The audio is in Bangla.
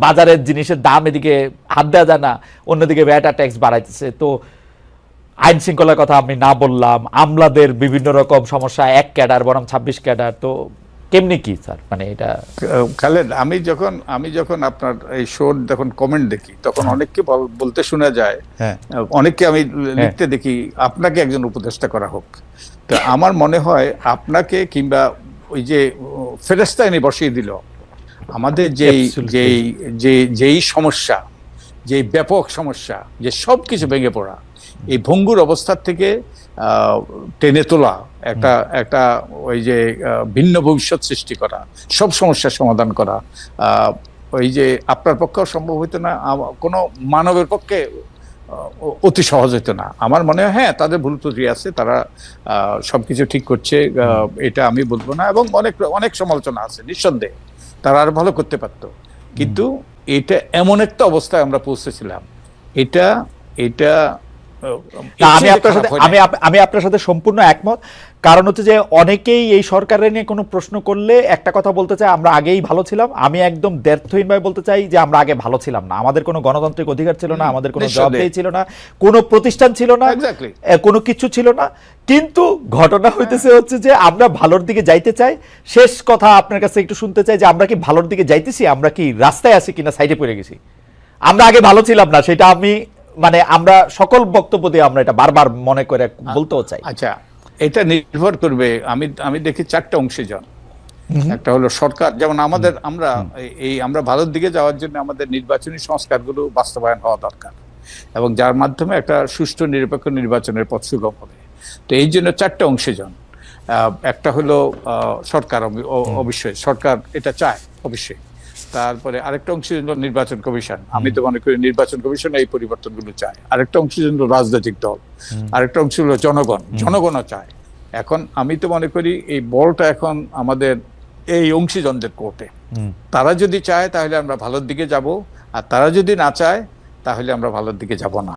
বাজারের জিনিসের দাম এদিকে হাত দেওয়া যায় না, অন্যদিকে ভ্যাট আর ট্যাক্স বাড়াইতেছে। তো আইন শৃঙ্খলার কথা আমি না বললাম, আমলাদের বিভিন্ন রকম সমস্যা, 1 ক্যাডার বরং 26 ক্যাডার। তো কেমনি কি স্যার, মানে এটা খালেদ, আমি যখন আপনার এই শোর যখন কমেন্ট দেখি তখন অনেককে বলতে শোনা যায়, অনেককে আমি লিখতে দেখি আপনাকে একজন উপদেষ্টা করা হোক। তো আমার মনে হয় আপনাকে কিংবা ওই যে ফেরেশতা এনে বসিয়ে দিল, আমাদের যেই সমস্যা, যে ব্যাপক সমস্যা, যে সব কিছু ভেঙে পড়া, এই ভঙ্গুর অবস্থার থেকে টেনে তোলা, একটা ওই যে ভিন্ন ভবিষ্যৎ সৃষ্টি করা, সব সমস্যার সমাধান করা, ওই যে আপনার পক্ষেও সম্ভব হইতো না, কোনো মানবের পক্ষে অতি সহজ হইতো না। আমার মনে হয় হ্যাঁ, তাদের ভুল ত্রুটি আছে, তারা সবকিছু ঠিক করছে, এটা আমি বলবো না, এবং অনেক সমালোচনা আছে নিঃসন্দেহে, তারা আরো ভালো করতে পারতো। কিন্তু এটা এমন একটা অবস্থায় আমরা পৌঁছেছিলাম, এটা আমি আপনার সাথে সম্পূর্ণ একমত। কারণ হচ্ছে যে অনেকেই এই সরকারের নিয়ে কোনো প্রশ্ন করলে একটা কথা বলতে চায়, আমরা আগেই ভালো ছিলাম। আমি একদম দ্ব্যর্থহীনভাবে বলতে চাই যে আমরা আগে ভালো ছিলাম না। আমাদের কোনো গণতান্ত্রিক অধিকার ছিল না, আমাদের কোনো জবাবদেহি ছিল না, কোনো প্রতিষ্ঠান ছিল না, কোনো কিছু ছিল না। কিন্তু ঘটনা হইতেছে হচ্ছে যে আমরা ভালোর দিকে যাইতে চাই। শেষ কথা আপনার কাছে একটু শুনতে চাই যে আমরা কি ভালোর দিকে যাইতেছি, আমরা কি রাস্তায় আছি কিনা সাইডে পড়ে গেছি? আমরা আগে ভালো ছিলাম না, সেটা আমি মানে আমরা সকল বক্তব্য দিয়ে আমরা এটা বারবার মনে করে বলতেও চাই। আচ্ছা, এটা নির্ভর করবে, আমি দেখি 4টা অংশে যান। একটা হলো সরকার, যেমন আমরা ভালোর দিকে যাওয়ার জন্য আমাদের নির্বাচনী সংস্কারগুলো বাস্তবায়ন হওয়া দরকার, এবং যার মাধ্যমে একটা সুষ্ঠু নিরপেক্ষ নির্বাচনের পথ সুগম হবে। তো এই জন্য 4টা অংশে যান। একটা হলো সরকার, অবশ্যই সরকার এটা চায় অবশ্যই। তারপরে আরেকটা অংশ হলো নির্বাচন কমিশন, আমি তো মনে করি নির্বাচন কমিশন এই পরিবর্তনগুলো চায়। আরেকটা অংশ হলো রাজনৈতিক দল, আরেকটা অংশ হলো জনগণও চায়। এখন আমি তো মনে করি এই বলটা এখন আমাদের এই অংশীজনদের কোর্টে। তারা যদি চায় তাহলে আমরা ভালোর দিকে যাব, আর তারা যদি না চায় তাহলে আমরা ভালোর দিকে যাব না।